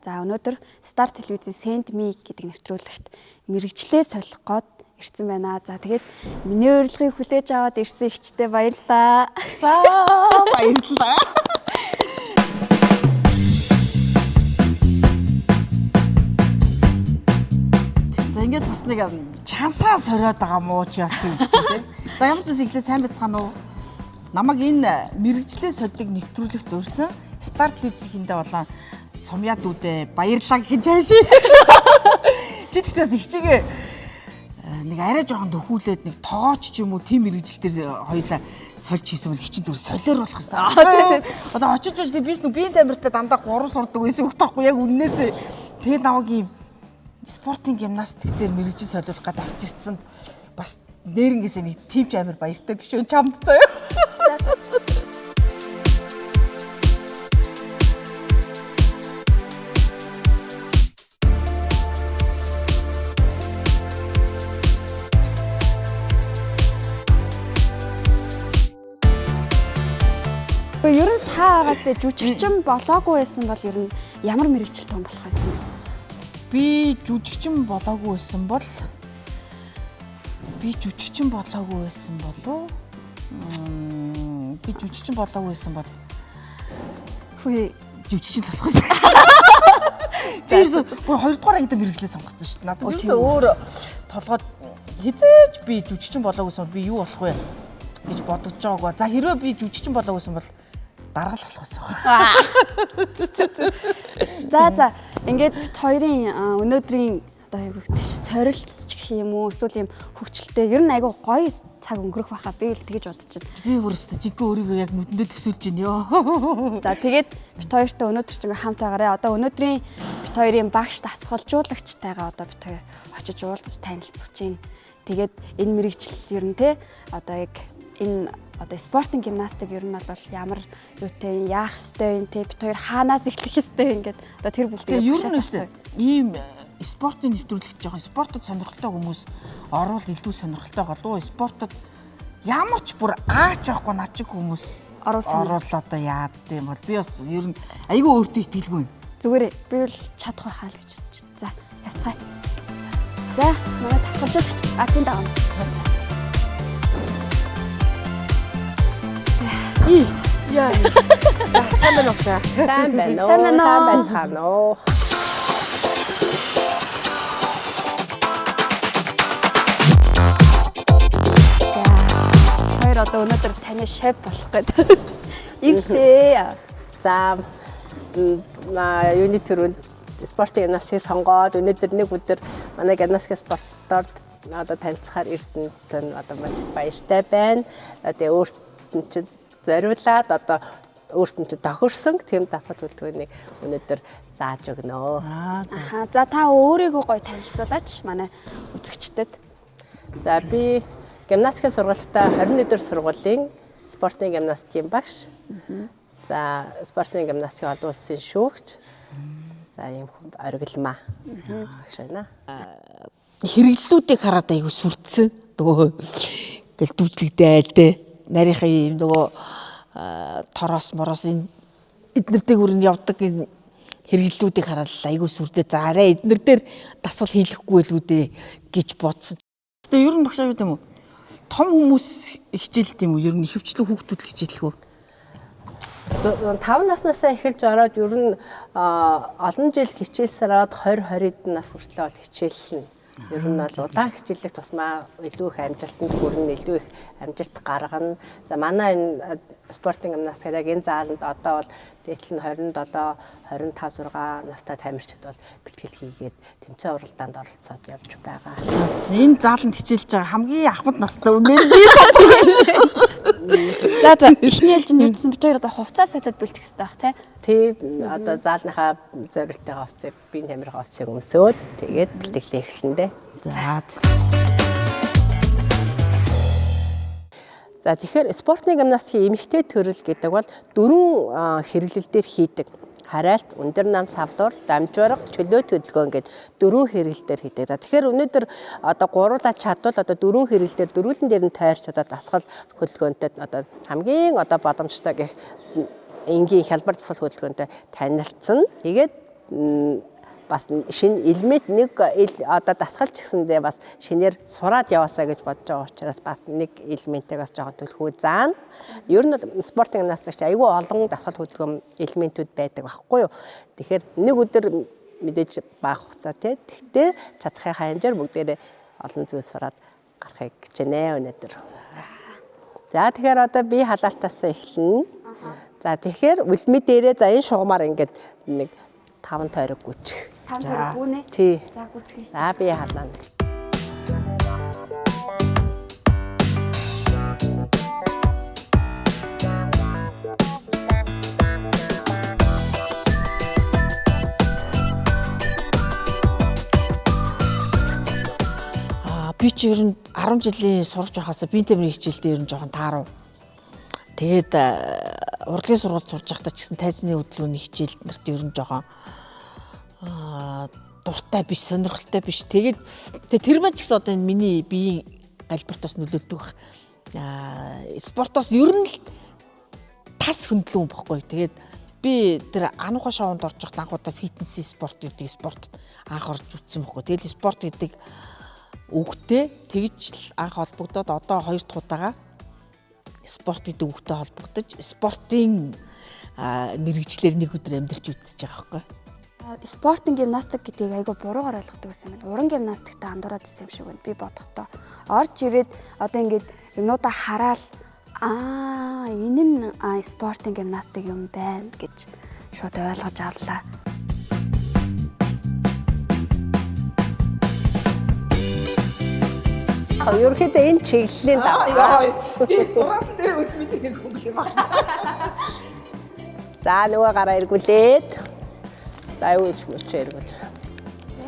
За өнөөдөр Star телевизийн Send Me гэдэг нэвтрүүлэгт мэрэгчлээ солих гээд ирсэн байна. За тэгээд миний урилгыг хүлээж аваад ирсэн ихчтэй баярлалаа. За баярлалаа. За ингээд бас нэг чансаа сориод байгаа мó ч яс тийм тийм. За ямар ч үс ихлэ сайн байцгаана уу? Намайг энэ мэрэгчлээ сольдог нэвтрүүлэгт урьсан Star телевизийнхэндээ болон сумьяд үдэ баярлалаа гэх юм чааши. Чи тэгтээс ихчигээ нэг арай жоохон төхүүлээд нэг тоогооч ч юм уу тийм мэрэгжил дээр хоёулаа сольж хийсэн бол хичин зүгээр солиор болох гэсэн. Одоо очиж ажил биш нүг биеийн тамиртай дандаа 3 сурдаг байсан үг таахгүй яг үннээсээ тэгээд намайг ийм спортын гимнастик дээр мэрэгжил солиулах гэдэг авчирцсан бас нэрнгээсээ нэг тийм ч амар баяртай биш үү чамд заяа. Ер нь та байгаас тэ жүжигчин болоогүй байсан бол ер нь ямар мэрэгчлэл том болох байсан бэ? Би жүжигчин болоогүй байсан бол би жүжигчин болоогүй байсан бол Хөөе жүжигчин болох байсан. Би ерөөсөө бүр 2 дугаар ангид мэрэгчлээ сонгоцсон шүү дээ. Надад ерөөсөө өөр толгойд хизээч би жүжигчин болоогүйсэн би юу болох вэ гэж бодож байгаагүй. За хэрвээ би жүжигчин болоогүйсэн бол даргаал болох байсан. За ингээд бит хоёрын өнөөдрийн одоо сорилтч гэх юм уу эсвэл юм хөвчлөлтэй ер нь айгүй гоё цаг өнгөрөх байхаа би л тэгэж бодож байна. Би өөрөөсөө жинхэнэ өөрийгөө яг нүдэндээ төсөөлж байна ёо. За тэгээд бит хоёртой өнөөдөр ч ингээ хамт байгаарэ. Одоо өнөөдрийн бит хоёрын багш дасгалжуулагчтайгаа одоо бит хоёр очиж уулзаж танилцах чинь. Тэгээд энэ мэрэгжил ер нь те одоо яг энэ одоо спортын гимнастик ер нь бол ямар юутэй яах ёстой юм те бит хоёр хаанаас эхлэх ёстой ингээд одоо тэр бүгдийг бушаасан. Ийм спортын нэвтрүүлэгт жоохон спортод сонирхолтой хүмүүс орвол илүү сонирхолтой болов. Спортод ямар ч бүр аач байхгүй наа чиг хүмүүс орвол одоо яад юм бол би бас ер нь айгүй өөртөө итгэлгүй. Зүгээрээ би бол чадах байхаа л гэж бодож байна. За явцгаая. За манай тасгалжуулагч тэнд байгаа. Яа. Сайн байна уу? Сайн байна уу? Одоо өнөөдөр таны шеф болох гэдэг. Ирлээ. За юуны төрөнд спортын гимнастик сонгоод өнөөдөр нэг өдөр манай гимнастик спортоор одоо танилцахаар ирсэн одоо маш баяртай байна. Тэгээ өөртөө ч зориулаад одоо өөртөө ч тохирсон тийм давхар төлөвлөгөөнийг өнөөдөр зааж өгнө. За та өөрийгөө гоё танилцуулаач манай үзэгчдэд. За би гимнастикийн сургалтаа 21-р сургуулийн спортын гимнастикийн багш. За спортын гимнастик олон улсын шүүгч. За ийм хүнд оргилмаа. Шайна. Хэрэглэлүүдийг хараад айгүй сүрдсэн. Нөгөө гэл дүүжлэгдээл те. Нарийнхаа ийм нөгөө тороос мороос эднэрдэг үрэн явдаг энэ хэрэглэлүүдийг хараад айгүй сүрдээ. За арай эднэр дээр дасгал хийлэхгүй л үүдээ гэж бодсон. Гэтэ ер нь багшаа юу гэдэм үү? Том хүмүүс хичээлт юм уу? Ер нь ихэвчлэн хүүхдүүд л хичээлэх үү? 5 наснасаа эхэлж ороод ер нь олон жил хичээлсараад 20-20 нас хүртэл бол хичээллэн. Ер нь бол удаан хичээллэх тусмаа илүү их амжилтанд хүрнэ, илүү их амжилт гаргана. За манай энэ спортын гимнастикаар яг энэ зааланд одоо бол дээдлэн 27, 25, 6 настай тамирчид бол бэлтгэл хийгээд тэмцээн уралдаанд оролцоод явж байгаа. За энэ зааланд хичээлж байгаа хамгийн ахмад настай үнээр би. За эхний ээлжинд ирсэн бит хоёр одоо хувцас солиод бэлтгэх хэрэгтэй бах тий. Тийм одоо заалныхаа зорилттой хувцсыг биеийн тамирын хувцсыг өмсөөд тэгээд бэлтгэлээ эхлэндэ. За тэгэхээр спортын гимнастикийн эмэгтэй төрөл гэдэг бол 4 хэрэглэл дээр хийдэг. Хараалт, өндөр нам савлуур, дамжварга, чөлөө төлөвлөгөө ингээд 4 хэрэглэл дээр хийдэг. За тэгэхээр өнөөдөр одоо гуруулаа чадвал одоо 4 хэрэглэл дээр дөрвөлн дээр нь тойрч одоо дасгал хөдөлгөөнтэй одоо хамгийн одоо боломжтой гэх энгийн хялбар дасгал хөдөлгөөнтэй танилцсан. Тэгээд бас шинэ элемент нэг одоо дасгалч гэсэндээ бас шинээр сураад яваасаа гэж бодож байгаа учраас бас нэг элементийг бас жоохон төлхөө заана. Ер нь спортын гимнастикч айгүй олон дасгал хөдөлгөөн элементүүд байдаг байхгүй юу. Тэгэхээр нэг өдөр мэдээж бага хугацаа тий. Тэгтээ чадхын хэмжээр бүгдээрээ олон зүйл сураад гарахыг гэж байна өнөөдөр. За тэгэхээр одоо би халаалтаас эхэлнэ. За тэгэхээр үлми дээрээ за энэ шугамаар ингээд нэг 5 тойрог гүчих. 5 тойрог гүнэ. Тий. За гүцгий. За би халаана. Би чи ер нь 10 жилийн сурч байхаас биентэй мэрэгчлэлдээ ер нь жоохон таарав. Тэгээд урлагийн сургууль сурж байхдаа ч гэсэн тайзны хөдөлгөөний хичээлд нарт ер нь жоохон дуртай биш, сонирхолтой биш. Тэгээд тэр маань ч гэсэн одоо энэ миний биеийн галбирт бас нөлөөлдөг баг. Спортоос ер нь л тас хөндлөн бохгүй. Тэгээд би тэр анхаа шоунд орж байхад анхудаа фитнесийн спорт гэдэг спорт анх орж үзсэн бохгүй. Тэгэл спорт гэдэг үгтэй тэгж л анх холбогдоод одоо 2 дахь удаага спорт гэдэг үгтэй холбогдож спортын мэрэгчлэр нэг өдөр амьдарч үзэж байгаа байхгүй. Спортын гимнастик гэдгийг айгүй буруугаар ойлгодог гэсэн юм. Уран гимнастиктай андуураад ирсэн юм шиг байна. Би бодохдоо орж ирээд одоо ингээд юмудаа хараад энэ нь спортын гимнастик юм байна гэж шууд ойлгож авлаа. Ерөнхийдөө энэ чиглэлийн даваа. Би 6-аас дээр үлмидийг хөнгөх юм байна. За нөгөө гараа эргүүлээд. За юу гэж мөчөө эргүүл. За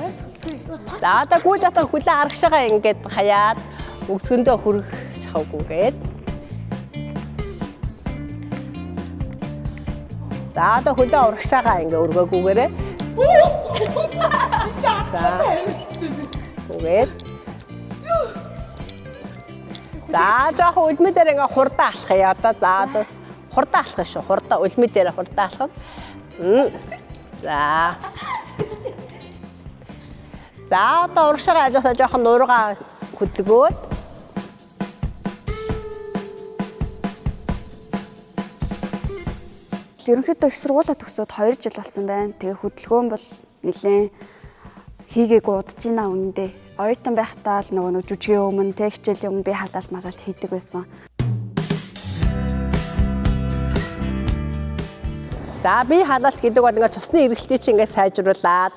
ойрт хөдлөе. За одоо гүйж атаа хүлэн аргашаага ингээд хаяад өгсгөндөө хүрэх шахавгүйгээд. За одоо хүлэн урагшаага ингээд өргөөгүйгээрээ. За. Үгээд. За жоохон үлмэ дээр ингээ хурдаа алах юм. Одоо за одоо хурдаа алах шүү. Хурдаа үлмэ дээр хурдаа алах. За. За одоо урагшаага ажиасаа жоохон нуурга хөдөлгөөд. Ерөнхийдөө их сургуулаа төгсөөд 2 жил болсон байна. Тэгээ хөдөлгөөн бол нэлээд хийгээгүй удаж байна үнэндээ. Оюутан байхдаа л нөгөө жүжигийн өмнө тэг хичээлийн өмнө би халаалт малалт хийдэг байсан. За би халаалт гэдэг бол ингээд цусны эргэлтийг чинь ингээд сайжруулад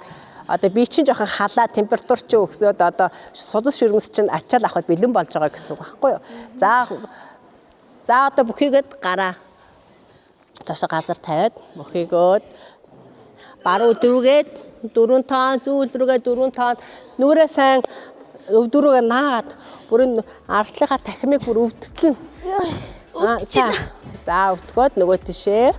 одоо би чинь жоохон халаа температур чинь өгсөд одоо судас ширмэс чинь ачаал авахд бэлэн болж байгаа гэсэн үг байхгүй юу. За одоо бүхийгээд гараа ташаа газар тавиад бүхийгөөд баруун өдрүүгээд 4 тон зүүн рүүгээ 4 тон нүрээ сайн өвдөрөөгөө наад бүр ардлынхаа тахимыг бүр өвдөлнө. За өвдгөөд нөгөө тишээ.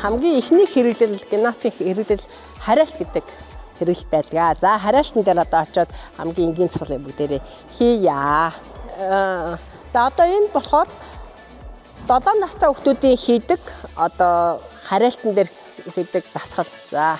Хамгийн ихний хэрэглэл гимнастик хэрэглэл хараалт гэдэг хэрэглэл байдаг. За хараалтан дээр одоо очиод хамгийн энгийн дасгалыг бүгдээрээ хийя. За одоо энэ болохоор 7 настай хүүхдүүдийн хийдэг одоо хараалтан дээр хийдэг дасгал. За.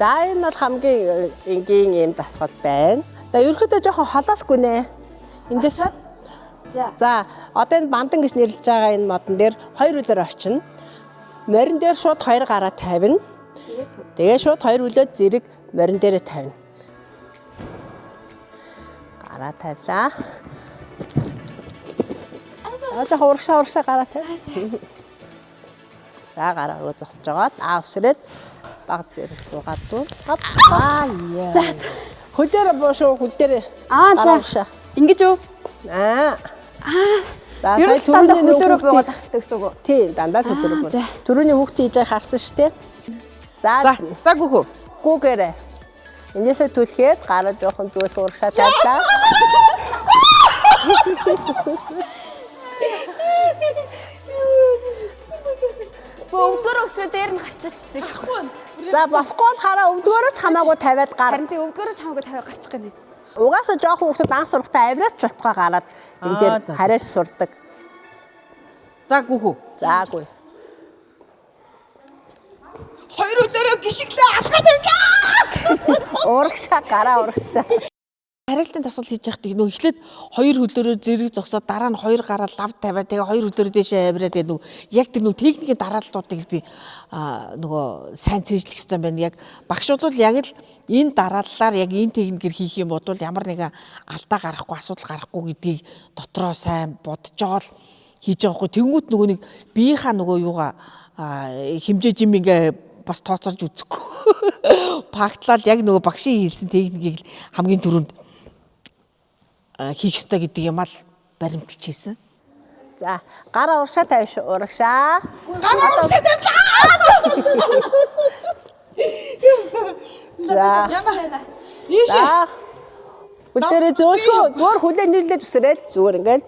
За энэ бол хамгийн энгийн юм дасгал байна. За ерөөхдөө жоохон холоосгүй нэ. Эндээс за одоо энэ бандан гэж нэрлэж байгаа энэ модон дээр 2 үлээр очино. Морин дээр шууд 2 гараа тавина. Тэгээ шууд 2 үлээд зэрэг морин дээрээ тавина. Гараа тавилаа. Жоохон урагшаа гараа тавь. За гараа руу зогсож байгаа. Авсрээд баг зэрэг суугаад дуу. За хөлөөр бошоо хөл дээр за ингэж үү? За Ер нь түрүүний түрүүний нөгөө хөлөөрөө буугаад ах хэрэгтэй гэсэн үг үү? тий, дандаа хөлөөрөө за. буугаад. Түрүүний хүүхдээ хийж байгааг харсан шүү дээ. За гүхүү. Гүүгээрээ. Энээсээ түлхээд гараа жоохон зөөлх урагшаа тавьлаа. Өвдөр өсрөө дээр нь гарчаачдаг. За болохгүй бол хараа өвдгөөрөө ч хамаагүй тавиад гар. Харин тийм өвдгөрөө ч хамаагүй тавиа гарчих гэнэ. Угаасаа жоохон хүүхдүүд анх сурахтаа авираач болтгоо гараад энэ дээр хараач сурдаг. За гүхүү. Заагүй. Хоёр үлээрээ гიშглээ алхаад явлаа. Урагшаа гараа урагшаа. Харилцан тасгал хийж явахдаа нөгөө эхлээд хоёр хөлөөрөө зэрэг зогсоод дараа нь хоёр гараа лав тавиад тэгээ хоёр хөлөөрөө дэшээ авираад тэгээ нөгөө яг тэр нөгөө техникийн дарааллуудыг би нөгөө сайн цээжлэх хэрэгтэй байна. Яг багшууд бол яг л энэ дарааллаар яг энэ техникээр хийх юм бол ямар нэгэн алдаа гарахгүй асуудал гарахгүй гэдгийг дотроо сайн боджоол хийж байгаа хгүй. Тэнгүүт нөгөө нэг биеийнхаа нөгөө юугаа хэмжээж юм ингээ бас тооцоолж үзэхгүй. Пагтлал яг нөгөө багшийн хэлсэн техникийг хамгийн түрүүнд хийх ёстой гэдэг юм ал баримталж хийсэн. За, гараа урагшаа тавьш урагшаа. Гараа урагшаа тавьлаа. За. Ийш. За. Хүлээрээ зөөлхөө зүгээр хүлээ нийлээд үсрээд зүгээр ингээд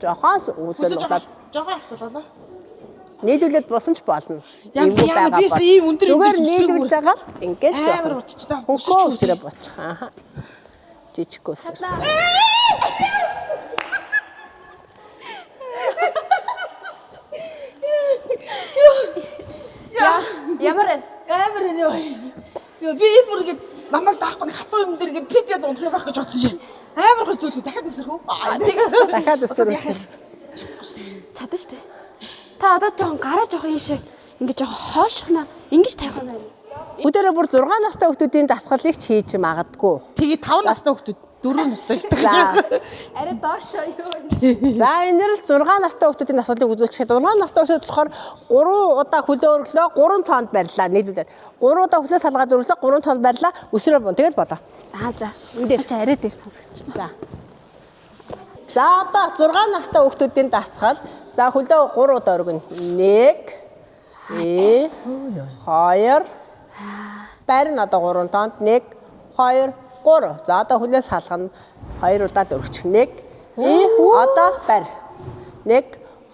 жохоос үүлээд болоод Жогоо алцлаа. нийлүүлээд босон ч болно. Яг яа би ийм өндөр зүгээр нийлүүлж байгаа. Ингээд амар утчтай. Хөнгөө үсрээ бочих. Аа. Жижиг үсэр. Ямар вэ? Амар энэ юу. Би энэ бүр ингэ намайг даахгүй хатуу юм дээр ингэ пит яд унах байх гэж бодсон шин. Амар гоо зөөлөө дахиад үсэрхүү. Дахиад үсэр. Чадна штэ. Та одоо жоохон гараа жоохон ийшээ ингэж жоохон хоошхна. Ингэж тавих юм байна. Өдөрөө бүр 6 настай хүүхдүүдийн дасгалыг ч хийж магадгүй. Тэгээ 5 настай хүүхдүүд 4 настай гэдэг гэж. Арай доошоо юу. За энэ л 6 настай хүүхдүүдийн дасгалыг үзүүлчихээ. 6 настай хүүхдүүд болохоор 3 удаа хөлөө өргөлөө 3 цоонд барьлаа нийлүүлээд. 3 удаа хөлөө салгаад өргөлөө 3 цоонд барьлаа өсрөө бон тэгэл болоо. За. Энд чи арай дээр сонсогч. За. За одоо 6 настай хүүхдүүдийн дасгал. За хөлөө 3 удаа өргөнө. 1 2 барин одоо 3 тоонд 1 2 3. За одоо хөлөө салгана 2 удаа л өргөчих. 1 одоо барь. 1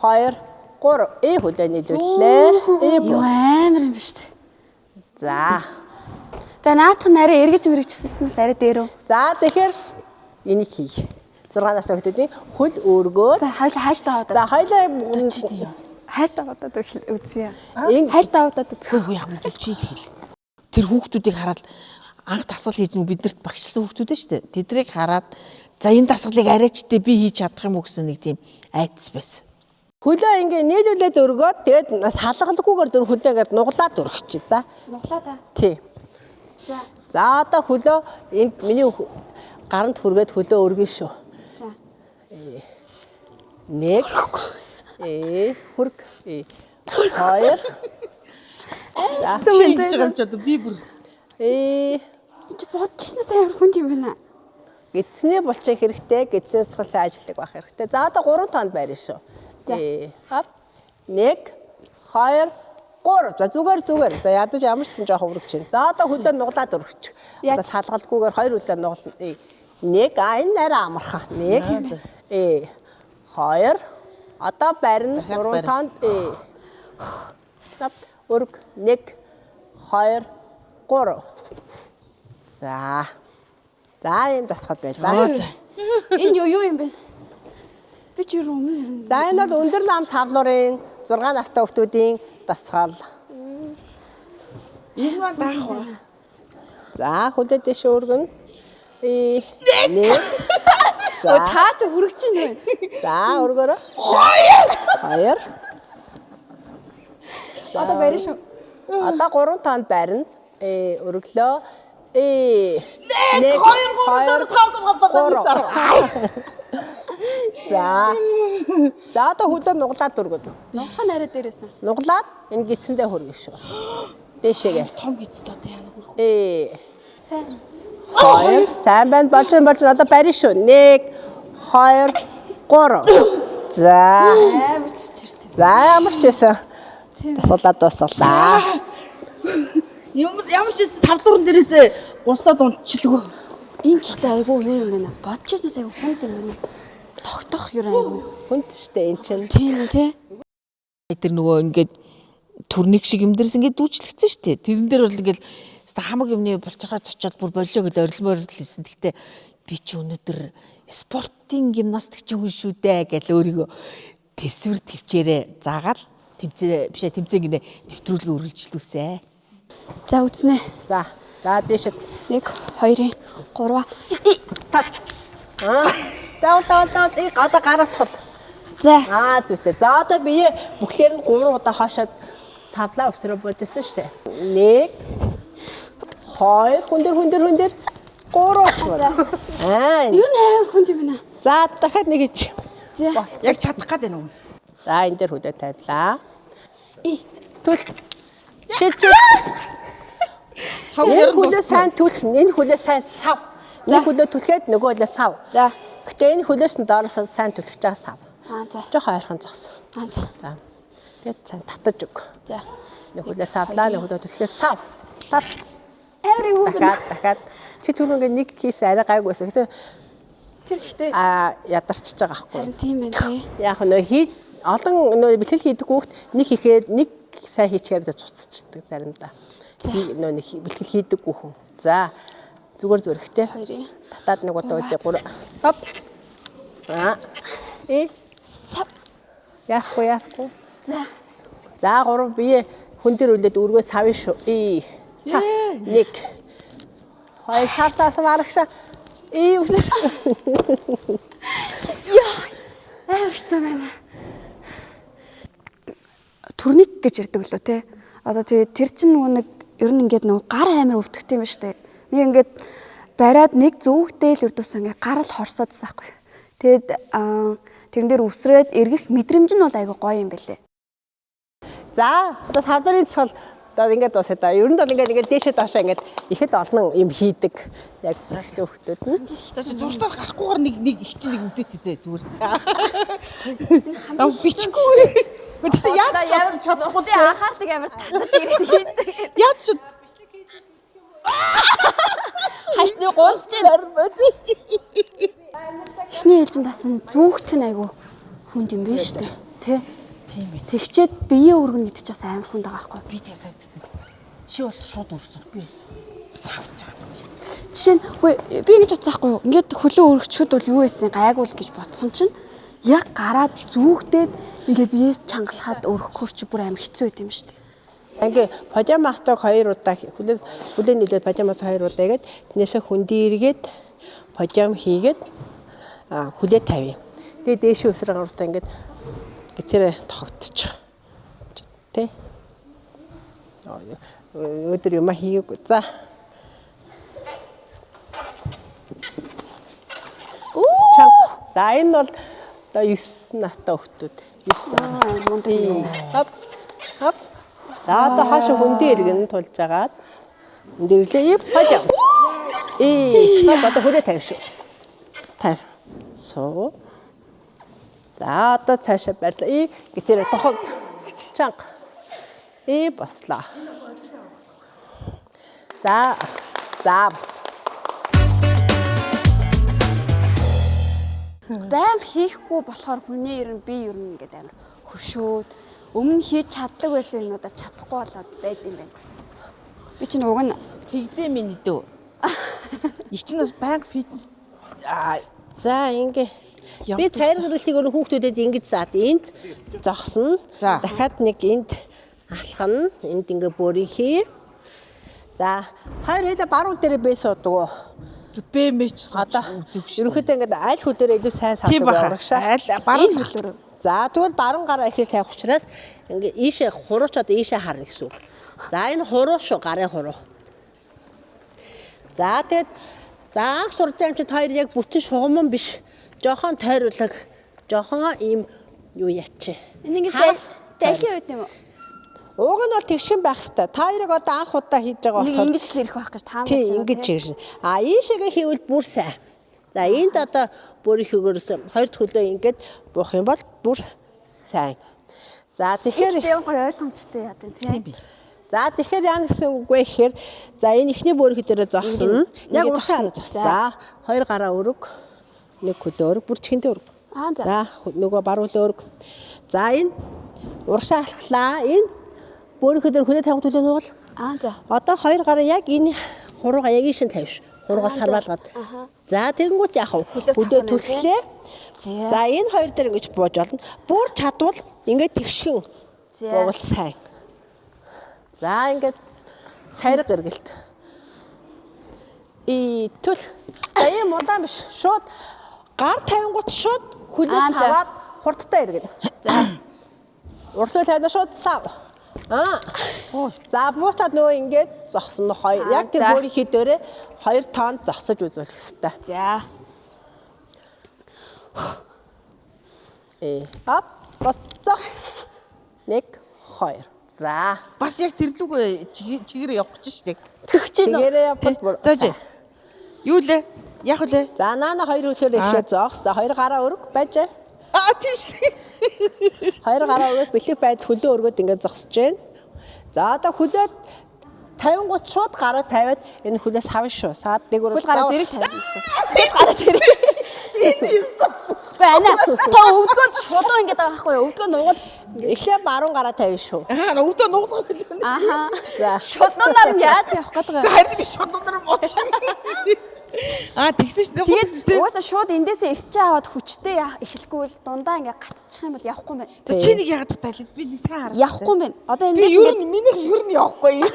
2 3 хөлөө нийлүүллээ. Юу амар юм шүү дээ. За. За наадах нь арай эргэж мэрэгчсэнээс арай дээрөө. За тэгэхээр энийг хий. 6 настай хүүхдүүдийн хөл өргөө. За хоёул хайш даваад. За хоёлаа хайш даваад үзье. Ин Хайш даваад үзье. Хөө яг мэдвэл чи хэл. Тэр хүүхдүүдийг хараад анх дасгал хийж нүг биднэрт багшсан хүүхдүүд шүү дээ. Тэдрийг хараад за энэ дасгалыг арайчдээ би хийж чадах юм уу гэсэн нэг тийм айдас байсан. хөлөө ингээ нийлүүлээд өргөөд тэгээд салгалгүйгээр дөр хөлөөгээд нуглаад өргөчих. За. Нуглаа та. Тий. За. За одоо хөлөө энд миний гаранд хүргээд хөлөө өргөн шүү. За. 1 хөрг 2 За. Чи ингэж байгаа юм ч одоо би бүр Чи бодчихсан сайн хүнд юм байна. Гидсний булчин хэрэгтэй, гидсний сахал сайн ажиглах байх хэрэгтэй. За одоо 3 тоонд байрна шүү. За. 1 2 3. За зүгээр. За ядаж ямар ч гэсэн жоохон өргөж чинь. За одоо хөлөө нуглаад өргөчих. Одоо салгалгүйгээр 2 хөлөө нуглана. 1 энэ арай амархан. 1 2 одоо барина 3 тоонд өрг 1 2 3. За. За юм дасгал байлаа. Энэ юу юм бэ? Би ч юу өмнө. За энэ бол өндөр нам савлуурын 6 настай хүүхдүүдийн дасгал. энэ маань даах уу? За хөлөө дэш өргөн. 1 Өө таа ч хүрэж чинь вэ? За өргөөрөө. 2 Одоо барина шүү. Одоо 3 тоонд барина. Өргөлөө. 1 2 3 4 5 6 7 8 9 10. За. За одоо хөлөө нуглаад өргөв. Нуглаа нарай дээрээсэн. Нуглаад энэ гидсэндээ хүргэн шүү. Дээшээгээ. Том гидсэд одоо яана хүрх. Сайн. 2 сайн байна. Болж одоо барина шүү. 1 2 3. За. Амар цэвчэртэй. За ямар ч байсан. Тасуулаад дуусгалаа. Ямар ч юм савлуурн дээрээс гусаад унтчихлгүй. Энэ гэхдээ айгүй юу юм бэ? Бодчихснаас айгүй хүнд юм байна. Тогтох юу айгүй. Хүнд штэ эн чинь. Тийм үү те? Тэр нөгөө ингээд төрник шиг юм дээрс ингээд дүүжлэгцэн шүү дээ. Тэрэн дээр бол ингээд хамаг юмны булчирхаж очиод бүр болио гэж орилмоор хэлсэн. Гэхдээ би чи өнөөдөр спортын гимнастикч хүн шүү дээ гэж өөрийгөө тэсвэр төвчээрээ заагаад тэмцээн гинэ нэвтрүүлгээ үргэлжлүүлсэн. За үзнэ. За. За дээшээ 1 2 3. Даа. Одоо гараад тул. За. Зүйтэй. За одоо бие бүхлээр нь 3 удаа хоошоод савлаа өсрөө бодсон шүү дээ. 1 2 хүндэр 3. Юу нээр хүнд юм байна. За дахиад нэг хийж. За. Яг чадах гээд байна уу? За энэ дээр хүлээ тавилаа. Түл. Шиж. Энэ хүлээ сайн түлх, энэ хүлээ сайн сав. Нэг хүлээ түлхээд нөгөө хүлээ сав. За. Гэтэ энэ хүлээс нь доороос сайн түлхэж байгаа сав. За. Жохоо ойрхон зогсон. За. За. Тэгээд сайн татаж өг. За. Нэг хүлээ савлаа, нэг хүлээ түлхээ сав. Тат. Every woman. Дахиад. Чи түрүүгээ нэг хийс арай гайг байсан. Гэтэ Тэр ихтэй ядарчж байгаа байхгүй. харин тийм байна тий. Яг нөө олон нөө бэлтгэл хийдэг хүүхд нэг хийхэд нэг сайн хийчихээр цуцчихдаг заримдаа. Нөө нэг бэлтгэл хийдэг хүүхэн. За зүгээр зүрхтэй. 2. Татаад нэг удаа үзье 3. Хоп. Сав. Яахгүй. За. За 3 бие хүн дээр үлээд өргөө савын шүү. Сав. 1. 2 савтаас марагша. Үсэр. Амар хэцүү байна. Турник гэж ярьдаг лөө те. Одоо тэгээ тэр чинь нөгөө нэг ер нь ингээд нөгөө гар амар өвдөхтэй юм ба штэ. Би ингээд бариад нэг зүгтээ л өрдөөс ингээд гар л хорсоодсан байхгүй. Тэгэд тэрэн дээр үсрээд эргэх мэдрэмж нь бол айгүй гоё юм бэлээ. За одоо савдарын цол одоо ингээд дуусаа да. Ер нь бол ингээд дээшээ доошоо ингээд их л олон юм хийдэг. Яг зөвхөн хөлтөд нь. За чи зурдаар гарахгүйгээр нэг их чи нэг үзээд хийзээ зүгээр. Гав бичгүүр. Гэхдээ яаж чадахгүй анхаардаг амар татаж ирээд. яаж ч Хальтны гуусч байна. Эхний ээлжинд тасан зүгт нь айгүй хүнд юм байна штэ. Тэ? тийм ээ. Тэгчээд биеэ өргөнө гэдэг чинь бас амар хүнд байгаа байхгүй. Би тэсээд. Чи бол шууд өрсөн. Би савж байгаа. Жишээ нь үгүй би ингэж бодсаахгүй юу. Ингээд хөлөө өргөчөхөд бол юу байсан гайгуул гэж бодсон чинь яг гараад зүгтээд ингээ биеэс чангалахад өргөхөр чи бүр амар хэцүү байт юм шүү дээ. Ингээ пажамастаг 2 удаа хүлээн нэлээд пажамас 2 удаа игээд тэрнээсээ хүндий эргээд пажам хийгээд хүлээ тавь. Тэгээ дээшээ өсрөө гаруудаа ингээд гитэрэ тогтчих. Тэ? Өдөр юм хийгээгүй. За. За энэ бол одоо 9 настай хүүхдүүд 9. Мундаг юм. Хоп. За одоо хаашаа хүндий иргэн тулж агаад дэрлээ пажам. Одоо хүрээ тавь шүү. Тавь. Суу. За одоо цаашаа барьлаа. Гитэрэ тохог. Чанга. Баслаа. За бас. Баян хийхгүй болохоор хүний би ер нь ингээд амар хөшөөд өмнө хийж чаддаг байсан юмудаа чадахгүй болоод байд юм байна. Би чинь уг нь Тэгдээ миний дөө. Их ч нас банк фитнес За ингээ. Би цайр гэрэлтийг өөр хүүхдүүдэд ингэж заад энд зогсно. Дахиад нэг энд алхана. Энд ингээ бөрийнхээ. За хоёр хэлээ баруун дээрээ бээ суудаг. бэмэж үзэх шүү. Ерөнхийдөө ингээ аль хөлөөрөө илүү сайн саадаг урагшаа. Аль баруун хөлөөрөө. За тэгвэл баруун гараа их сайн учраас ингээ ийшээ хурууч одоо ийшээ харна гэсэн үг. За энэ хуруу шүү, гарын хуруу. За тэгээд заах сурж байгаа юм чи хоёр яг бүтэн шугамн биш. Жохон тойруулаг, жохон ийм юу ячээ. энэ ингээд дэлхийн үед юм уу? Уг нь бол тэгшин байх хэвээр. Та хоёрыг одоо анх удаа хийж байгаа болохоор ингэж л ирэх байх гэж таамаглаж байгаа. Тийм ингэж ирнэ. Ийшээгээ хийвэл бүр сайн. За энд одоо Бөөрийнхөөс хоёр дахь хөлөө ингээд буух юм бол бүр сайн. За тэгэхээр тийм гоё ойлгомжтой яа тийм. За тэгэхээр яа гэсэн үгүй гэхээр за энэ ихний бөөрийнхөө дээрээ зогсно. Яг уушаа зогсоо. За хоёр гараа өрөг, нэг хөлөө өрөг, бүр чихэндээ өрөг. За нөгөө бар хөлөө өрөг. За энэ урагшаа алхлаа. Энэ бөөрийнхөө дээр хөлөө тавих төлөө нуул. За. Одоо хоёр гараа яг энэ хурууга яг ийшин тавьш. Хуруугаас харвалгаад. За тэгэнгүүт яах вэ? Хөлөө түлхлээ. За энэ хоёр дээр ингэж бууж олно. Бүр чадвал ингээд тэгшгэн буувал сайн. За ингээд цайраг эргэлт. Түл. За ийм удаан биш. Шууд гар тавингууд шууд хөлөөс аваад хурдтай эргэл. За. Урсгал тавьна шууд сав. За буучаад нөгөө ингээд зогсон хоёр. Яг тэр бөөрийнхөө дээрээ 2 тонн зогсож үзүүлэх хэрэгтэй. За. Ап, бас зогс. 1 2. За. Бас яг тэрлүүгээ чигээр явах гэж штеп. Чигээрээ явбал. За. Юу лээ? Яг үлээ. За наана хоёр хөлөөр эхлээд зогс. За хоёр гараа өрг байж. Тийм штеп. Хоёр гараа өргөд бэлэг байдал хөлөө өргөд ингээд зогсож байна. За одоо хөлөө 50 шууд гараа тавиад энэ хөлөөс хавна шүү. Саад нэг өргөд гараа зэрэг тавина гэсэн. Тэгс гараа зэрэг. Гэхдээ ана та өвдгөөд шулуу ингээд байгаа байхгүй юу? Өвдгөө нугал эхлээ баруун гараа тавина шүү. Өвдөө нуглах байлаа. За шулуунаар нь яаж явах гэдэг вэ? Харин би шулуунаар мууч. Тэгсэн шүү. Тэгээд угаасаа шууд эндээсээ ирчээ аваад хүчтэй эхлэхгүй бол дундаа ингээд гацчих юм бол явахгүй юм байна. За чи нэг яагаад тайлаад би нэг сайн хараа. Явахгүй юм байна. Одоо Би эндээс ер нь минийх ер нь явахгүй юм.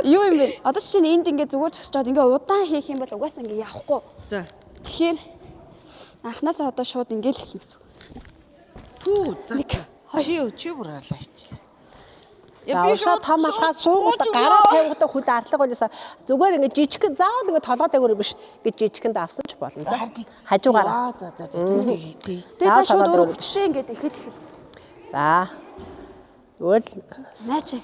юу юм бэ? Одоо чинь энд ингээд зүгээр зогсчоод ингээд удаан хийх юм бол угаасаа ингээд явахгүй. За. Тэгэхээр анхнаасаа одоо шууд ингээд хэлэх юм гэсэн. Түү за. Чи бүр алаачлаа. Я би шууд том алхаад суугаад гараа тавихдаа хөл ардлага байлаа. Зүгээр ингээд жижигхэн заавал ингээд толгойдойгоор биш. Ингээд жижигхэнд авсан ч болно. За. Хажуугаараа. За. Тэгээ. Тэгээд та шууд өөр хүчтэй ингээд эхэл. За. Тэгвэл Наач.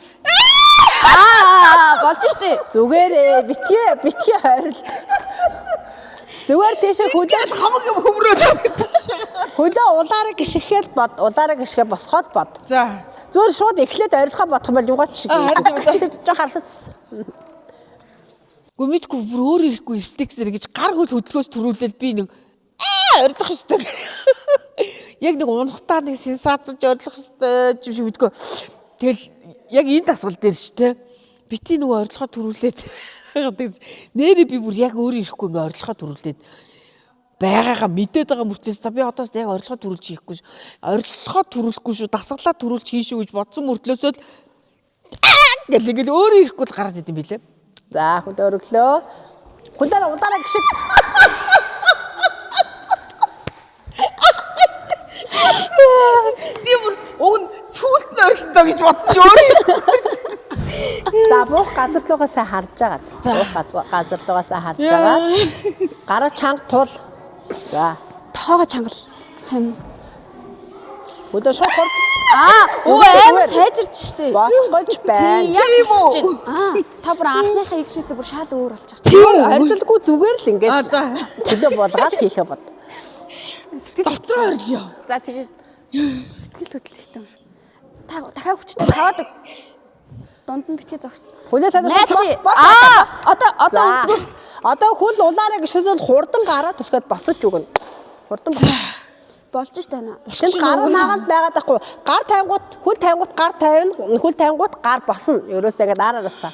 Болж штэ. Зүгээрээ битгий хайрл. Зүгээр тийшээ хөлөө Хамаг юм хөмрөөлөө. хөлөө улаараа гიშгэхэд бод. Улаараа гიშгэ босгоод бод. За. Зүгээр шууд эхлээд орилгоо бодох юм бол юугаад шиг. Жоо харсац. Гүмитгүй бүр өөр ирэхгүй рефлексэр гэж гар хөл хөдлөөс төрүүлээд би нэг орилох ёстой. Яг нэг унахтаа нэг сенсацж орилох ёстой юм шиг мэдгүй. Тэгэл яг энэ тасгал дээр ш тэ. Бити нөгөө орилгоо төрүүлээд нэрээ би бүр яг өөр ирэхгүй ингээ орилгоо төрүүлээд байгаагаа мэдээд байгаа мөртлөөс за би одоос яг орилгоо төрүүлж хийхгүй. Орилгоо төрүүлэхгүй шүү. Дасгалаа төрүүлж хийшүү гэж бодсон мөртлөөсөө гэл ингээл өөр ирэхгүй л гараад идэм билээ. За хөл өргөлөө. Удаараа гიშг. Би бүр уг нь сүулт нь орилдоо гэж бодсон ч өөр юм. За буух газар руугаасаа харж байгаа. Буух газар руугаасаа харж байгаа. Гараа чанга тул. За Тоогоо чангал юм. хөлөө шууд хурд. Өө аим сайжирч штэ. Босгож байна. Яг хэлж чинь. Та бүр анхныхаа эдгээс бүр шал өөр болж байгаа. Тийм орилгүй зүгээр л ингээд. За. Хөлөө бодгаад хийхэ бод. Дотроо орилё. За тэгээд сэтгэл хөдлөлтэй юм шүү. Та дахиад хүчтэй таваад дунд нь битгий зогс. Хөлөө танаас Одоо хөл улаараа гიშгэл хурдан гараа түлхээд босож өгнө. Хурдан болж штэ наа. Тэнд гар наагаад байгаад байхгүй. Гар тавингууд хөл тавингууд гар тавина. Хөл тавингууд гар босно. Ерөөсөө ингээд аараасаа.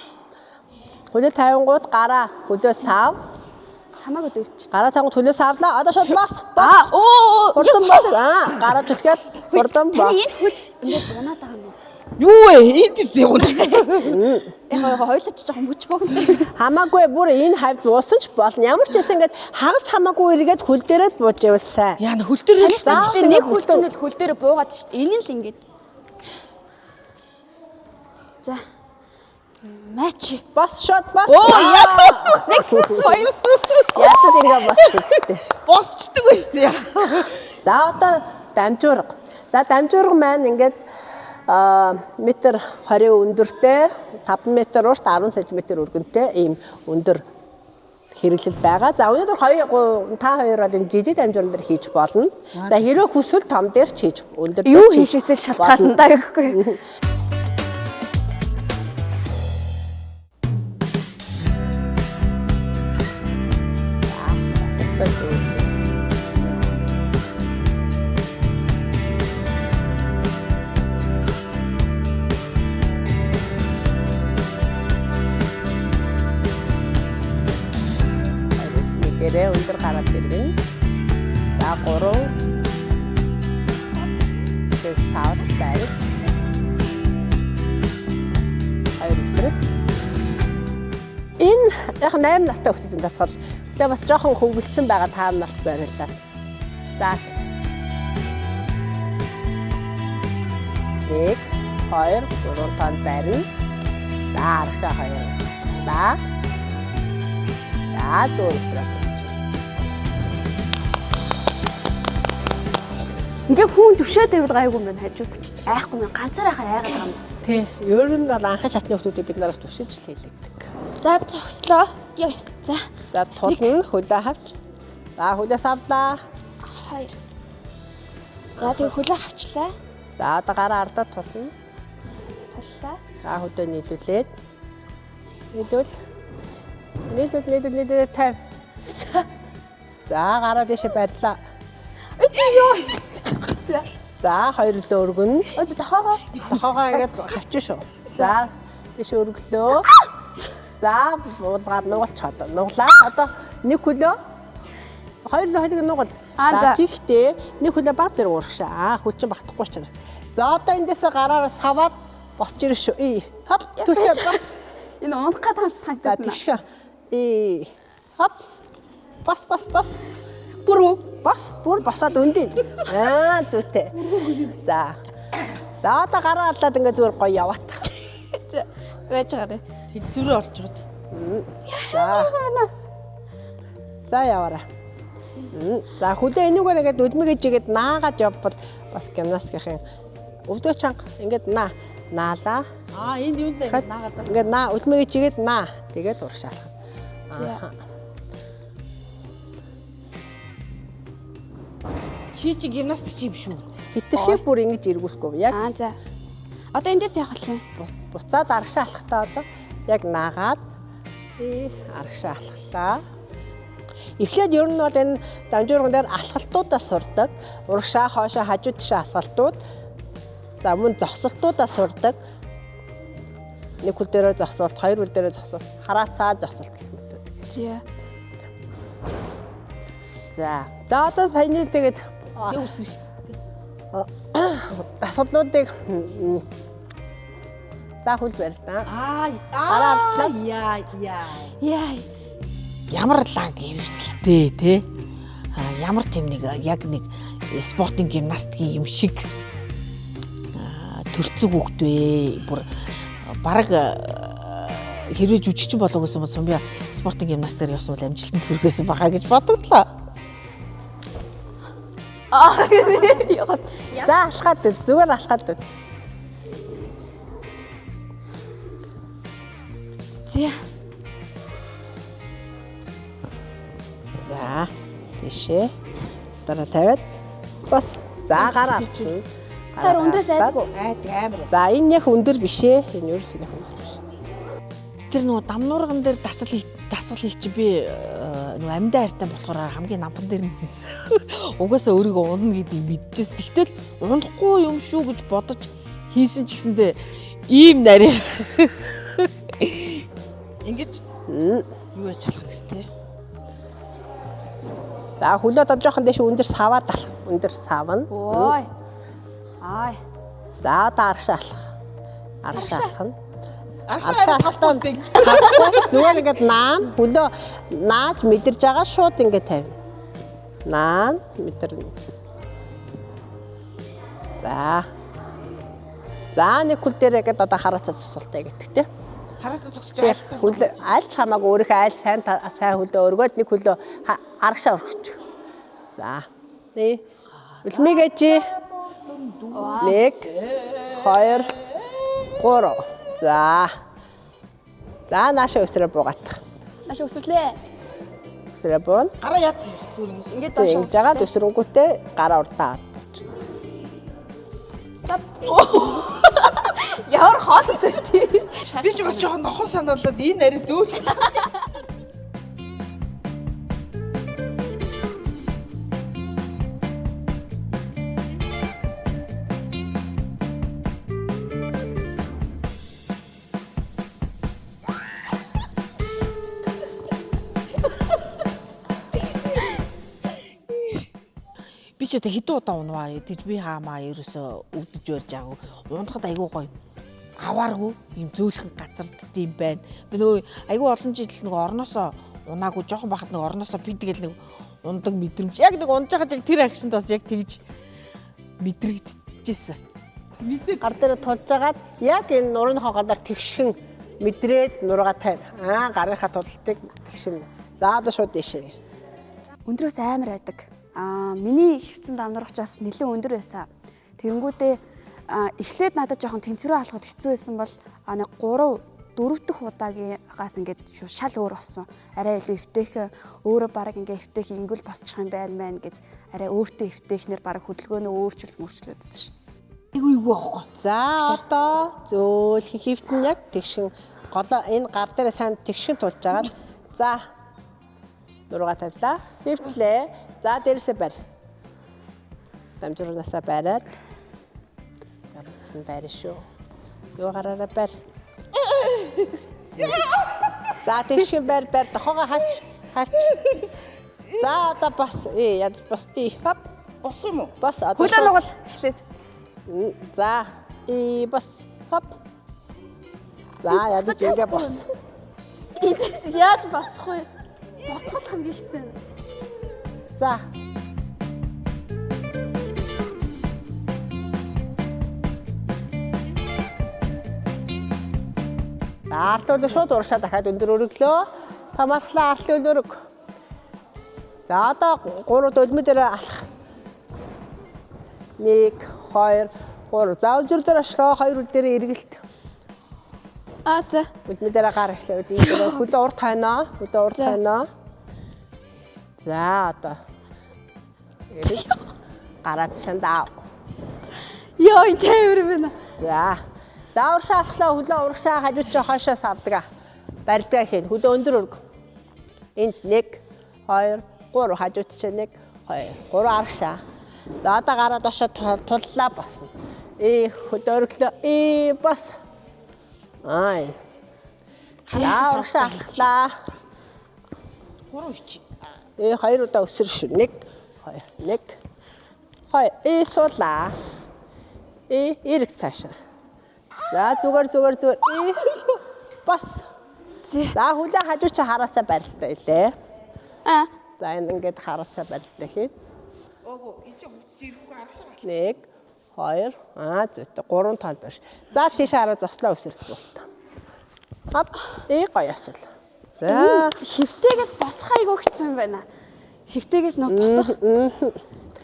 Хөлөө тавингууд гараа хөлөө сав. Хамаагүй дөрч. Гараа тавингууд хөлөө савлаа. Одоо шууд бос. Хурдан бос. Гараа түлхээд хурдан бос. Энэ хөл ингээд унаад байгаа юм. Юу вэ? Энд тийм юм. Яг хоёулаа ч жоохон мөч богонтой. Хамаагүй бүр энэ хавьд буусан ч болно. Ямар ч байсан ингээд хагас хамаагүй эргээд хөл дээрээ бууж явал сайн. Яа хөл дээр л Гэхдээ нэг хөлтөн л хөл дээр буугаад штэ. Энэ л ингээд. За. Матч. Бос шот бос. Нэг хоёр. Яатад ингээд бос гэдэг. босчдөг ба штэ. За одоо дамжуурга. За дамжуурга маань ингээд метр 20 өндөртэй 5 метр урт 10 см өргөнтэй ийм өндөр. хэрэглэл байгаа. За өнөөдөр та хоёр бол энэ жижиг дамжуурн дээр хийж болно. За хэрэв хүсвэл том дээр ч хийж өндөр Юу хийхээсээ шалтгаална гэхгүй. Дээрээ өндөр гараад иргэн. За 3 чиг савд байр. Хоёр эсрэг. Энэ яг 8 настай хүүхдийн дасгал. Тэгээ бас жоохон хөвгөлдсөн байгаа та нарт зориуллаа. За. 1 2 3 тон барина. За аргашаа 2. За. За зөөр эсрэг. Ингээ хүн төвшөө тавил гайгүй юм байна хажууд. Айхгүй мэн ганцаар ахаар айгаад байгаа юм. Тий. Ер нь бол анхны шатны хүмүүсийг бид нараас төвшиж л хийлэгдэг. За зогслоо. Ёо. За. За тулна хөлөө хавч. За хөлөөс авлаа. 2. За тэг хөлөө хавчлаа. За одоо гараа ардаа тулна. Туллаа. За хөлөө нийлүүлээд. Нийлүүл 50. За гараа дэше барьлаа. Ёо. За хоёр лөө өргөн. Тохоогоо. Тохоогоо ингээд хавчих шүү. За дэше өргөлөө. За уулгаад нугалч одоо. Нуглаа. Одоо нэг хөлөө. Хоёр лөө хоёрыг нугал. За тийхтээ нэг хөлөө баг зэрэг урагшаа. Хөл чинь багтахгүй учраас. За одоо эндээсээ гараараа саваад босч ирэн шүү. Хоп төсөө бас. Энэ унах гад хамс санагдаад байна. Тэгшгэ. Хоп. Бас. Бүр босоод өндөө. Зүйтэй. За одоо гараа алаад ингээ зүгээр гоё яваат. Байж гараа. Тэнцвэрээ олж гот. За яваарай. За хүлээ энүүгээр ингээд өдмөгэж игээд наагаад явбал бас гимнастикийн өвдөө чанга ингээд наалаа. Энд юунд ингээд наагаад. Ингээд өдмөгэж игээд наа. Тэгээд урагшаалах. За. Чи гимнастик чи юм шүү. Хитрхээ бүр ингэж эргүүлэхгүй яг. За. Одоо эндээс явах юм. Буцаад арагшаа алхахтаа одоо яг наагаад арагшаа алхлаа. Эхлээд ер нь бол энэ дамжуурган дээр алхалтуудаа сурдаг. Урагшаа хоошоо хажуу тишээ алхалтууд. За мөн зогсолтуудаа сурдаг. Нэг хөл дээрээ зогсолт, хоёр хөл дээрээ зогсолт, хараацаа зогсолт гэх мэт. За одоо саяны тэгээд үсрэн шүү дээ. дасгалуудыг за хөл барьлаа. Яа. Ямар лаг хэвсэлтэй те. Ямар тийм нэг яг нэг спортын гимнастикийн юм шиг төрцөг хөвгт вэ. Бүр бараг хэрвээ жүжигчин болоогүйсэн бол сумбя спортын гимнастикээр явсан бол амжилтанд хүргэсэн баха гэж бодогдлоо. За алхаад үз. Зүгээр алхаад үз. За. За тийшээ. Дараа тавиад бас за гараа авчих. Тэр өндрөөс айдгүй. Амар. За энэ яг өндөр биш ээ. Энэ ерөөс их өндөр биш. Тэр нөгөө дамнуурган дээр дасгал хийх чи би нөгөө амьдаа хайртай болохоор хамгийн намхан дээр нь хийсэн. Угаасаа өөрийгөө унна гэдгийг мэдчихээс. Тэгтэл унахгүй юм шүү гэж бодож хийсэн ч гэсэндээ ийм нарийн ингэж юу яж чалах гэстэй. За хөлөө одоо жоохон дэше өндөр саваад алах. Өндөр савна. Ой. За одоо аргашаа алах. Аргашаа алхна. Аргашаа салбастыг зүгээр ингээд наан хөлөө нааж мэдэрж байгаа шууд ингээд тавина. Наан мэдэрнэ. За нэг хөл дээр ингээд одоо хараацаа цусалтай гэдэг те. хараацаа зогсож хөлөө аль ч хамаагүй өөрийнхөө аль сайн хөлөө өргөөд нэг хөлөө аргашаа өргөч. За. Үлмийгээ чи 1 2 3 За нааша өсрөө буугаат. Нааша өсвөлээ. Өсрөө буун. Гараа яд зүгээр ингэ. Ингээд доош Ингэж байгаа төсрөнгүүтээ гараа урдаа. сап. Ямар хоол өсөв. Би ч бас жоохон нохоо санаалаад энэ ари зөөл. Би ч хэдэн удаа унваа. Тэгж би хаамаа ерөөсөө өвдөж барьж аагүй. Унахад айгүй гоё. Авааргүй юм зөөлхөн газардд юм байна. Нөгөө айгүй олон жил нөгөө орноосоо унаагүй жоохон бахад нөгөө орноосоо би тэгэл нэг ундаг мэдрэмж. Яг нэг унж байгаа яг тэр акшнд бас яг тэгж мэдрэгдэжсэн. Гар дээр тулж агаад яг энэ нурынхоо гадаар тэгшхэн мэдрээд нургаа тавь. Гарынхаа тултыг тэгшэн. За одоо шууд дэшээ. Өндрөөс амар байдаг. Миний хөвцөнд амнарч бас нэлээд өндөр байсан. Тэгэнгүүтээ эхлээд надад жоохон тэнцвэрээ алхахад хэцүү байсан бол нэг 3-4 дахь удаагаас ингээд шал өөр болсон. Арай илүү эвтэйх, өөрөө баг ингээд эвтэйх ингүүл босчих юм байна мэн гэж арай өөртөө эвтэйхнэр баг хөдөлгөөнөө өөрчилж мөрчлөөдсөн шин. Айгүй юу аахгүй. За одоо зөөлхөн хөвтөн яг тэгшин голоо энэ гар дээр сайн тэгшин тулж агаад за нургаа тавилаа. Хөвтлээ. За дээрсээ барь. Дамжуураасаа бариад. Гарсан барь шүү. Юу гараараа барь. За тэгшин барь тохоогоо хаач. За одоо бас яд бас хоп Босох юм уу? бас одоо Хөлөө нугал эхлээд. за бас хоп. За ядаж ингээ бос. Эндээс яаж босох вэ? Босгол хамгийн хэцүү. За. Артуул шууд урагшаа дахиад өндөр өргөлөө. Томархлаа арлуул өрг. За одоо 3 дөлмө дээр алах. 1 2 3. За үзүрлэр ашлаа 2 үл дээр эргэлт. За. Үлмэ дээр гар эхлэв. Хөлөө урд хойноо. За одоо. Эрэг гараад шандаа. Йоо чамэр байна. За. За урагшаа алхлаа хөлөө урагшаа хажууд ч хойшоо савдаг. Барьдаг хийн. Хөлөө өндөр өрг. Энд 1 2 3 хажууд ч 1 2 3 арагшаа. За одоо гараа доошоо туллаа босно. Хөлөө өргөлөө. Бас. За урагшаа алхлаа. 3 ич. 2 удаа өсөр шүү. 1 2 2 суулаа. Эрэг цаашаа. За зүгээр. Бас. За хүлээ хажуу чи хараацаа барилтаа илээ. За энэ ингээд хараацаа барилтаа хийн. Ого, ичи хувцж ирэхгүй аргашлаа. 1 2 зүйтэй 3 тал барьж. За тийш хараа зослоо өсөрт болтой. Хоп. Гоё асуул. За Хөвтэйгээс босох айгүй хэцүү юм байна. Хөвтэйгээс нөө босох.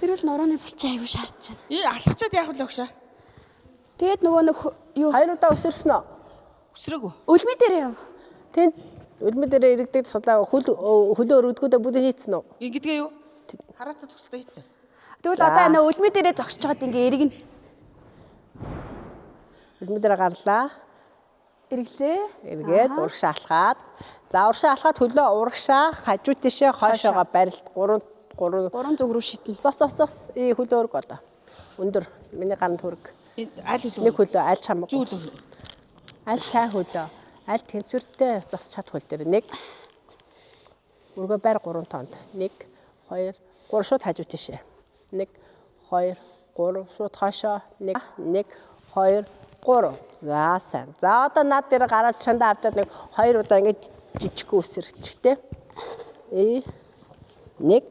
Тэр бол нурууны булчин айгүй шаардж байна. Алхачаад яах вэ өгшөө? Тэгээд нөгөө нэг юу 2 удаа өсөрсөн үү? Өсрөөгөө. өлмий дээр яв. Тэнд үлмэ дээр иргэдэг судлаа хөлөө өргөдгүүдээ бүдэн хийцэн үү? Ингэдгээ юу? Хараацаа төгсөлтөө хийцэн. Тэгвэл одоо нөө өлмий дээрээ зогсож байгаад ингээ эргэн. Үлмэ дээр гарлаа. Эргэлээ. Эргээд урагшаа алхаад. За урагшаа алхаад хөлөө урагшаа хажуу тишээ хойшоогоо барилт 3 зүг рүү шитэн. Бос. Хөлөө өрг одоо. Өндөр. Миний гаранд хүрг. Аль хөлөө. Нэг хөлөө аль чамаг. Зүүл. Аль сайн хөлөө. Аль тэнцвэртэй зогсож чад хөл дээр 1 өргөө байр 3 тоонд 1 2 3 шууд хажуу тишээ 1 2 3 шууд хойшоо 1 2 3 за сайн. За одоо над дээр гараад чандаа авчаад нэг 2 удаа ингэж жижиг үсэрчтэй 1 2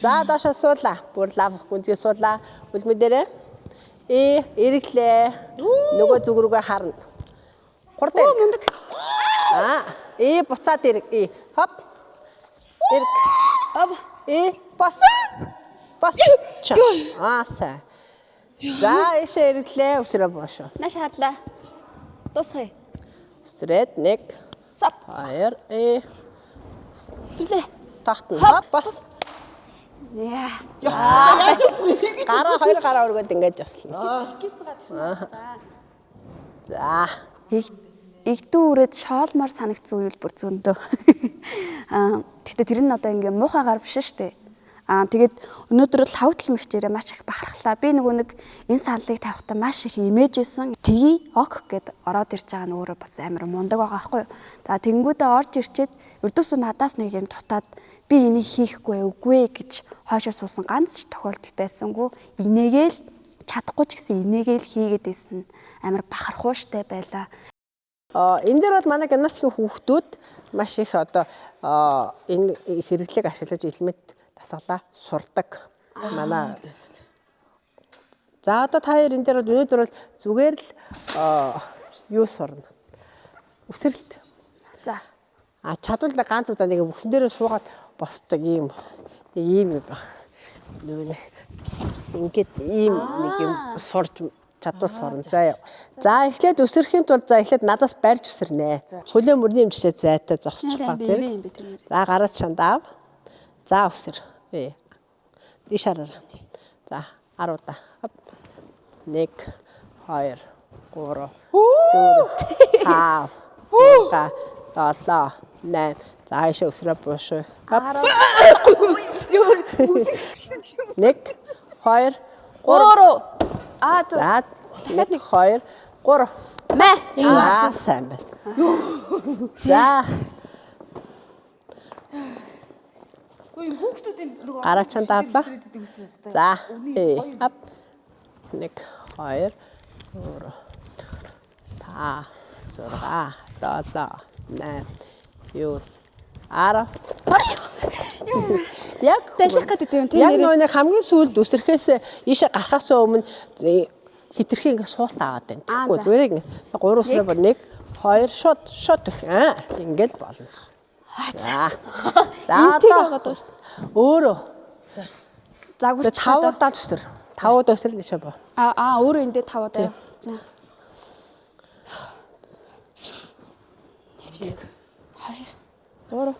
За доошоо суулаа. Бүр лав гүнзгий суулаа. Үлмэ дээрээ эрэглээ. Нөгөө зүг рүүгээ харна. Хурд эрг. Мундаг. Буцаад эрг. Хоп. Эрг. Бас. Сайн. За ийшээ эрэглээ. Өсрөө боошоо. Нааш хадлаа. Дуусгая. Өсрээд 1 Сап. 2 Эсвэлээ. Тагтна. Бас. Яа. Яаж яасан бэ? Гараа 2 гараа өргөд ингэж яслаа. Кис байгаа тийм. За. Игдүү үрээд шоолмор санагдсан үйл бүр зөндөө. Гэхдээ тэр нь одоо ингээ муухайгаар биш шүү дээ. Тэгээд өнөөдөр л хавтал мэгчээрээ маш их бахархлаа. Би нөгөө нэг энэ саллыг тавихтаа маш их имэжсэн. Тгий ок гэд ороод ирж байгаа нь өөрөө бас амар мундаг байгаа байхгүй юу. За тэнгүүдээ орж ирчээд ердөөсөө надаас нэг юм дутаад би энийг хийхгүй үгүй гэж хойшоо суусан ганц тохиолдол байсангүй. Инээгээл чадахгүй ч гэсэн инээгээл хийгээд байсан нь амар бахархууштай байлаа. Энэ дээр бол манай гимнастикийн хүүхдүүд маш их одоо энэ хэрэглээг ашиглаж элемент дасгалаа сурдаг. Манай. За одоо та хоёр энэ дээр өнөөдөр бол зүгээр л юу сурна? Үсрэлт. За. Чадвал ганц удаа нэг бүхэн дээрээ суугаад босдог ийм юм байна. Ингээд ийм нэг юм сурж чадвал сурна. За эхлээд өсөрхийн тулд эхлээд надаас барьж өсөрнэ. Хөлөө мөрний эмчтэй зайтай зогсчих баг тийм. За гараад шанд аав. За өсөр. Диш хараа. За 10 удаа. 1 2 3 4 5 6 7 8 за хаашаа өсрөө буушгүй. 1 2 3 За 1 2 3 Мэ. сайн байна. За Хүүхдүүдийн нөгөө гараа чанд авлаа. За 1 2 3 5 6 7 8 9 10 Яг Далих гэдэг юм тийм яг нэр. нэг хамгийн сүүлд үсрэхээс ийшээ гарахаас өмнө хитрхи ингэ суулт аваад байна. Тэгэхгүй зүгээр ингэ 3 усраа бол 1 2 шот ингээл болно. За. Одоо өөрөө. Загварч 5 удаа үсэр. 5 удаа үсэр нэшээ боо. Өөрөө эндээ 5 удаа. За. 1 2 3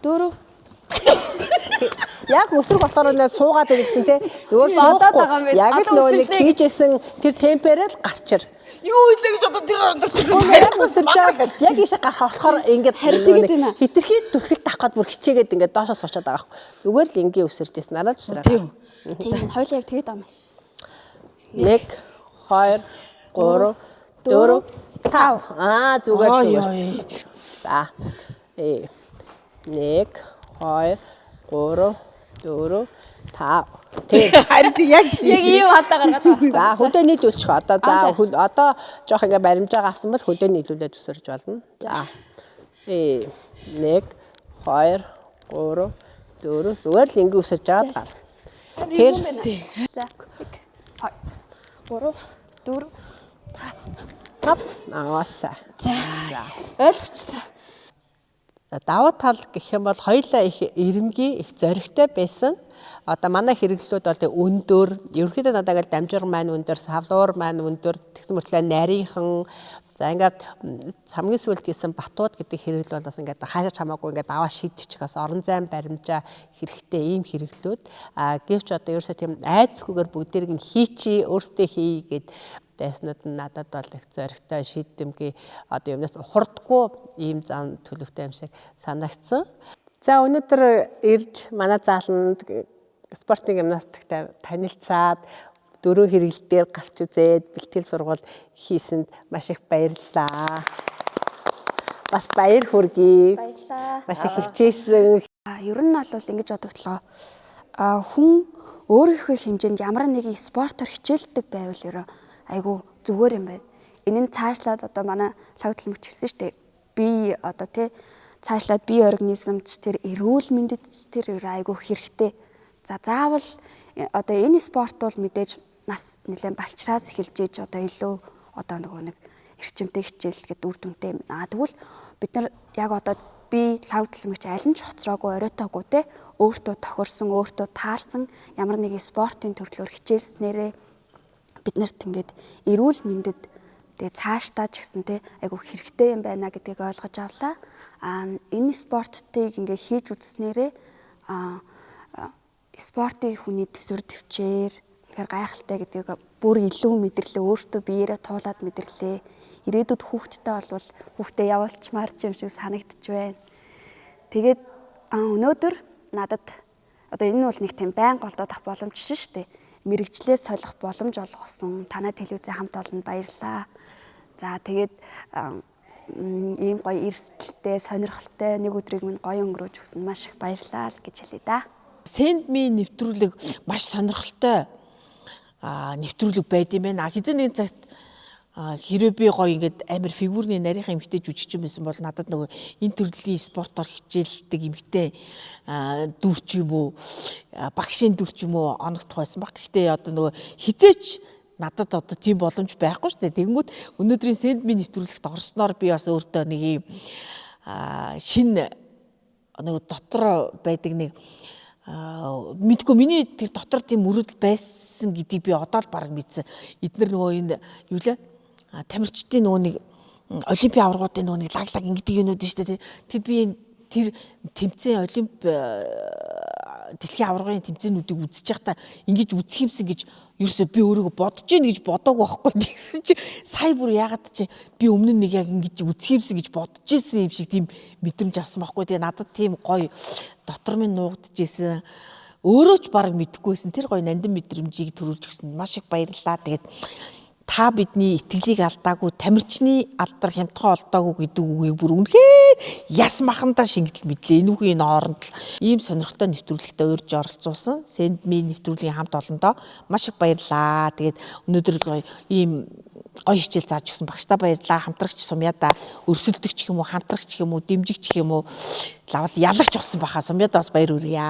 4 Яг өсрөх болохоор нэ суугаад ирсэн те. Зүгээр Бодоод суухгүй. байгаа юм байна. Яг л Одоо нөгөө нэг үсэрлээ гэж. хийжсэн тэр темперээр л гарчир. Юу илээ гэж одоо тэр ордчихсан. Яг өсөрч байгаа. Яг ийшээ гарах болохоор ингээд Харилцаагүй тийм ээ. хитрхи түлхэл тахад бүр хичээгээд ингээд доошоо суучаад байгаа байхгүй. Зүгээр л ингийн өсөрч ирсэн. Араа л өсрээ. Тийм. Хоёлаа яг тэгээд ам. 1 2 3 4 5 зүгээр зүгээр. За. 1 2 3 4 5 тэг. Харин яг ийм хатаа гаргаад байгаа. За хөдөө нийлүүлчих. Одоо жоох ингээ баримжаа авсан бол хөдөө нийлүүлээд өсөрж болно. За. 1 2 3 4 зүгээр л ингээ өсөрж байгаа гар. Тэр За. 3 4 5 аваасаа. За. Ойлгочлаа. Даваа тал гэх юм бол хоёулаа их эрэмгий, их зоригтой байсан. Одоо манай хэрэглүүд бол өндөр, ерөнхийдөө надад ингээл дамжуур маань өндөр, савлуур маань өндөр, тэгсэн мөртлөө нарийнхан. За ингээд хамгийн сүүлд хийсэн батууд гэдэг хэрэглэл бол бас ингээд хаашаач хамаагүй ингээд аваа шидчих бас орон зайн баримжаа хэрэгтэй ийм хэрэглүүд. Гэвч одоо ерөөсөө тийм айцгүйгээр бүгдээрийг нь хийчи, өөртөө хий гэд байснууд нь надад бол их зоригтой шийдэмгий одоо юмнаас ухардгүй ийм зан төлөвтэй юм шиг санагдсан. За өнөөдөр ирж манай зааланд спортын гимнастиктай танилцаад 4 хэрэгэл дээр гарч үзээд бэлтгэл сургууль хийсэнд маш их баярлалаа. Бас баяр хүргэе. Баярлалаа. Маш их хичээсэн. Ер нь бол ингэж бодогдлоо. Хүн өөрийнхөө хэмжээнд ямар нэгэн спортоор хичээлдэг байвал ерөө айгу зүгээр юм байна. Энэ нь цаашлаад одоо манай лагтал мөч хэлсэн шүү дээ. Би одоо тий цаашлаад бие организмд тэр эрүүл мэндэд тэр айгу хэрэгтэй. За заавал одоо энэ спорт бол мэдээж нас нэлээд балчраас эхэлж иж одоо илүү одоо нөгөө нэг эрчимтэй хичээл гэдэг үр дүнтэй юм. Тэгвэл бид нар яг одоо би лагтал мөч аль нь ч хоцроогүй оройтоогүй те өөртөө тохирсон, өөртөө таарсан ямар нэгэн спортын төрлөөр хичээлснээрээ бид нарт ингээд эрүүл мэндэд Тэгээ цаашдаа ч гэсэн те айгу хэрэгтэй юм байна гэдгийг ойлгож авлаа. Энэ спортыг ингээ хийж үзснээрээ спортын хүний төсвөр төвчээр тэгэхээр гайхалтай гэдгийг бүр илүү мэдэрлээ, өөртөө биеэрээ туулаад мэдэрлээ. Ирээдүйд хүүхдтэй болвол хүүхдээ явуулчмаар ч юм шиг санагдчих байна. Тэгээд өнөөдөр надад одоо энэ бол нэг тийм байнга голдоодох боломж шин шүү дээ. Мэргэжлээ солих боломж олгосон. Танай телевизийн хамт олонд баярлалаа. За тэгээд ийм гоё эрсдэлтэй, сонирхолтой нэг өдрийг минь гоё өнгөрөөж өгсөн маш их баярлалаа гэж хэлье да. Send.me нэвтрүүлэг маш сонирхолтой нэвтрүүлэг байд юм байна. Хизээ нэг цагт хэрвээ би гоё ингээд амар фигурны нарийнхан эмэгтэй жүжигчин байсан бол надад нөгөө энэ төрлийн спортоор хичээлдэг эмэгтэй дүр ч юм уу багшийн дүр ч юм уу оногдох байсан баг. Гэхдээ одоо нөгөө хизээч надад одоо тийм боломж байхгүй шүү дээ. Тэгэнгүүт өнөөдрийн Send.me нэвтрүүлэгт орсноор би бас өөртөө нэг юм шинэ нөгөө дотор байдаг нэг мэдгүй миний тэр дотор тийм мөрөдөл байсан гэдгийг би одоо л бараг мэдсэн. Эдгээр нөгөө энэ юу лээ тамирчдын нөгөө нэг олимпийн аваргуудын нөгөө нэг лаглаг ингэдэг юмнууд шүү дээ. Тэд би тэр тэмцээн олимп дэлхийн аваргын тэмцээнүүдийг үзэж байхдаа ингэж үзэх юмсан гэж ерөөсөө би өөрийгөө бодож гин гэж бодоогүй байхгүй гэсэн чи сая бүр яагаад чи би өмнө нэг яг ингэж үзэх юмсан гэж бодож исэн юм шиг тийм мэдрэмж авсан байхгүй. Тэгээ надад тийм гоё дотор минь нуугдж исэн өөрөө ч бараг мэдэхгүйсэн тэр гоё нандин мэдрэмжийг төрүүлж өгсөнд маш их баярлалаа. Тэгээд та бидний итгэлийг алдаагүй, тамирчны алдар хямдхан олдоогүй гэдэг үгийг бүр үнэхээр яс махандаа шингэтэл мэдлээ. Энэ үгийн хооронд ийм сонирхолтой нэвтрүүлэгтээ урьж оролцуулсан Send.me нэвтрүүлгийн хамт олондоо маш их баярлалаа. Тэгээд өнөөдөр ийм гоё хичээл зааж өгсөн багштаа баярлалаа. Хамтрагч Сумьяда өрсөлдөгч юм уу, хамтрагч юм уу, дэмжигч юм уу, лавал ялагч болсон баха. Сумьяда бас баяр хүргье.